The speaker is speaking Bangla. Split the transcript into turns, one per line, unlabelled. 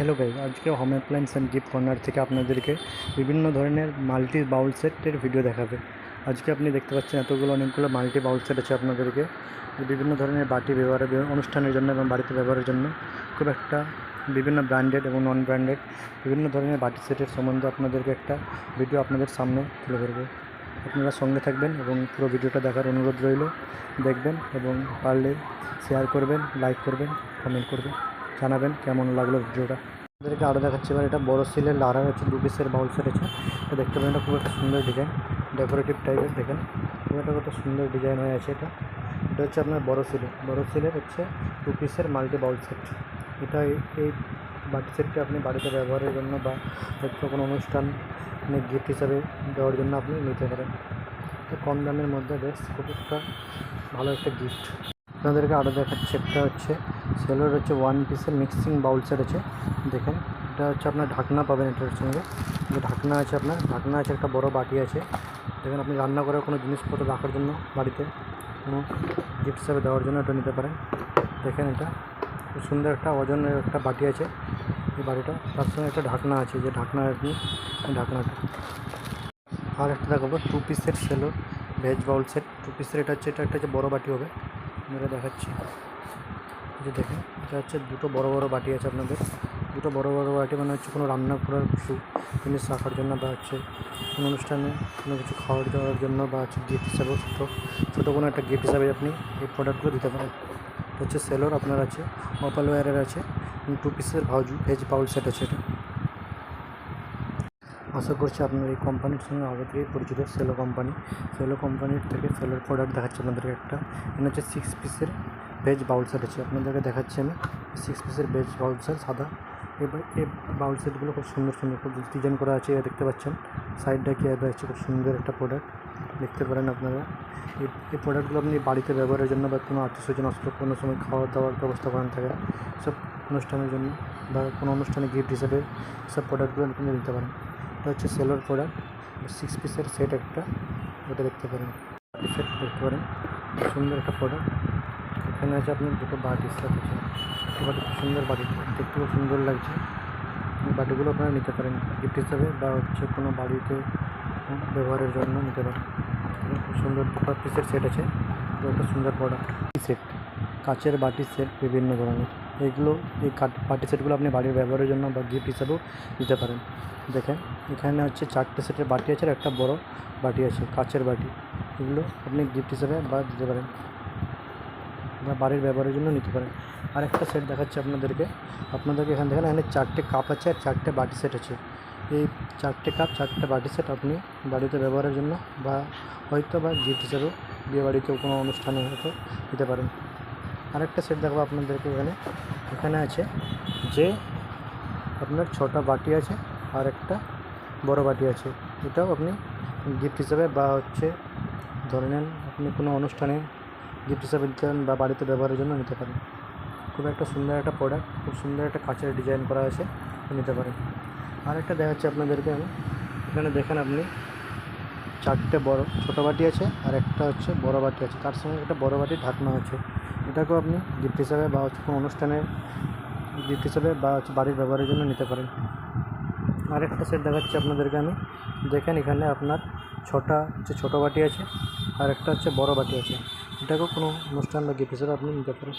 হ্যালো গাইজ, আজকে home appliance and gift corner থেকে আপনাদেরকে বিভিন্ন ধরনের মাল্টি বাউল সেটের ভিডিও দেখাবে। আজকে আপনি দেখতে পাচ্ছেন অনেকগুলো মাল্টি বাউল সেট আছে আপনাদেরকে বিভিন্ন ধরনের বাটি ব্যবহারের অনুষ্ঠানের জন্য এবং বাড়িতে ব্যবহারের জন্য খুব একটা বিভিন্ন ব্র্যান্ডেড এবং নন ব্র্যান্ডেড বিভিন্ন ধরনের বাটি সেটের সম্বন্ধে আপনাদেরকে একটা ভিডিও আপনাদের সামনে তুলে ধরবো। আপনারা সঙ্গে থাকবেন এবং পুরো ভিডিওটা দেখার অনুরোধ রইল। দেখবেন এবং পারলে শেয়ার করবেন, লাইক করবেন, কমেন্ট করবেন, জানাবেন কেমন লাগলো ভিডিওটা। আপনাদেরকে আরও দেখাচ্ছি। এবার এটা বড় সিলের লাড়া হচ্ছে, 2 পিসের বাউল সেট আছে। এটা দেখতে পাবেন, এটা খুব একটা সুন্দর ডিজাইন, ডেকোরেটিভ টাইপের। দেখেন এটা কত সুন্দর ডিজাইন হয়ে আছে। এটা হচ্ছে আপনার বড় সিলের হচ্ছে 2 পিসের মাল্টি বাউল সেট। এটা এই বাটি সেটটি আপনি বাড়িতে ব্যবহারের জন্য বা হয়তো কোনো অনুষ্ঠান গিফট হিসাবে দেওয়ার জন্য আপনি নিতে পারেন। কম দামের মধ্যে বেশ খুব একটা ভালো একটা গিফট। আপনাদেরকে আরও দেখাচ্ছি। একটা হচ্ছে সেলোর হচ্ছে 1 পিসের মিক্সিং বাউল সেট আছে। দেখেন এটা হচ্ছে আপনার ঢাকনা পাবেন এটার সঙ্গে, যে ঢাকনা আছে, আপনার ঢাকনা আছে, একটা বড় বাটি আছে। দেখেন আপনি রান্না করার কোনো জিনিসপত্র রাখার জন্য বাড়িতে কোনো গিফট হিসাবে দেওয়ার জন্য এটা নিতে পারেন। দেখেন এটা খুব সুন্দর একটা ওজনের একটা বাটি আছে। এই বাটিটা তার সঙ্গে একটা ঢাকনা আছে, যে ঢাকনা আপনি ঢাকনাটা। আর একটা দেখাবো 2 পিসের সেলোর ভেজ বাউল সেট 2 পিসের। এটা হচ্ছে বড় বাটি হবে। আমরা দেখাচ্ছি, যে দেখেন এটা হচ্ছে দুটো বড় বাটি আছে আপনাদের। দুটো বড় বাটি মানে হচ্ছে কোনো রান্না করার কিছু জিনিস রাখার জন্য, বা হচ্ছে কোনো অনুষ্ঠানে কোনো কিছু খাওয়ার দেওয়ার জন্য, বা হচ্ছে গিফট হিসাবেও ছোটো কোনো একটা গিফট হিসাবে আপনি এই প্রোডাক্টগুলো দিতে পারেন। হচ্ছে সেলোর আপনার আছে, অপালওয়্যারের আছে, 2 পিসের ভেজ বাউল সেট আছে। এটা আশা করছি আপনার এই কোম্পানির সঙ্গে আগে থেকেই পরিচিত। সেলো কোম্পানির থেকে সেলোর প্রোডাক্ট দেখাচ্ছি আপনাদেরকে। একটা এখানে হচ্ছে 6 পিসের ভেজ বাউল সেট আছে। আপনাদেরকে দেখাচ্ছি আমি 6 পিসের ভেজ বাউল সেট সাদা। এবার এই বাউল সেটগুলো খুব সুন্দর খুব ডিজাইন করা আছে, দেখতে পাচ্ছেন। সাইডটা কি আছে, খুব সুন্দর একটা প্রোডাক্ট দেখতে পারেন আপনারা। এই প্রোডাক্টগুলো আপনি বাড়িতে ব্যবহারের জন্য বা কোনো আত্মীয়স্বজন আসলে কোনো সময় খাওয়া দাওয়ার ব্যবস্থা করেন থাকে, সব অনুষ্ঠানের জন্য বা কোনো অনুষ্ঠানে গিফট হিসেবে সব প্রোডাক্টগুলো আপনি নিতে পারেন। এটা হচ্ছে সেলোর প্রোডাক্ট, 6 পিসের সেট একটা, এটা দেখতে পারেন। বাটি সেট দেখতে পারেন, সুন্দর একটা প্রোডাক্ট। এখানে আছে আপনার দুটো বাটি সেট আছে। বাটি খুব সুন্দর, বাটি দেখতে খুব সুন্দর লাগছে। বাটিগুলো আপনারা নিতে পারেন গিফট হিসাবে, বা হচ্ছে কোনো বাড়িতে ব্যবহারের জন্য নিতে পারেন। খুব সুন্দর 2 পিসের সেট আছে, একটা সুন্দর প্রোডাক্ট। সেট কাচের বাটি সেট বিভিন্ন ধরনের, এই বাটি সেটগুলো আপনি বাড়ির ব্যবহারের জন্য বা গিফট হিসাবেও দিতে পারেন। দেখেন এখানে হচ্ছে 4টে সেটের বাটি আছে, আর একটা বড় বাটি আছে, কাচের বাটি। এগুলো আপনি গিফট হিসাবে বা দিতে পারেন বা বাড়ির ব্যবহারের জন্য নিতে পারেন। আর একটা সেট দেখাচ্ছি আপনাদেরকে এখানে দেখেন, এখানে 4টে কাপ আছে আর 4টে বাটি সেট আছে। এই 4টে কাপ 4টে বাটি সেট আপনি বাড়িতে ব্যবহারের জন্য বা হয়তো বা গিফট হিসাবেও বিয়েবাড়িতেও কোনো অনুষ্ঠানে হয়তো দিতে পারেন। আরেকটা সেট দেখাবো আপনাদেরকে। এখানে আছে যে আপনার 6টা বাটি আছে আর একটা বড় বাটি আছে। এটাও আপনি গিফট হিসাবে বা হচ্ছে ধরে নেন আপনি কোনো অনুষ্ঠানে গিফট হিসাবে দিতে পারেন বা বাড়িতে ব্যবহারের জন্য নিতে পারেন। খুব একটা সুন্দর একটা প্রোডাক্ট, খুব সুন্দর একটা কাচের ডিজাইন করা আছে, নিতে পারেন। আরেকটা দেখাচ্ছি আপনাদেরকে আমি। এখানে দেখেন আপনি 4টে ছোটো বাটি আছে আর একটা হচ্ছে বড় বাটি আছে, তার সঙ্গে একটা বড় বাটির ঢাকনা আছে। এটাকেও আপনি গিফট হিসাবে বা হচ্ছে কোনো অনুষ্ঠানে গিফট হিসাবে বা হচ্ছে বাড়ির ব্যবহারের জন্য নিতে পারেন। আরেকটা সেট দেখাচ্ছি আপনাদেরকে আমি। দেখেন এখানে আপনার 6টা হচ্ছে ছোটো বাটি আছে আর একটা হচ্ছে বড় বাটি আছে। এটাকেও কোনো অনুষ্ঠান বা গিফট হিসাবে আপনি নিতে পারেন।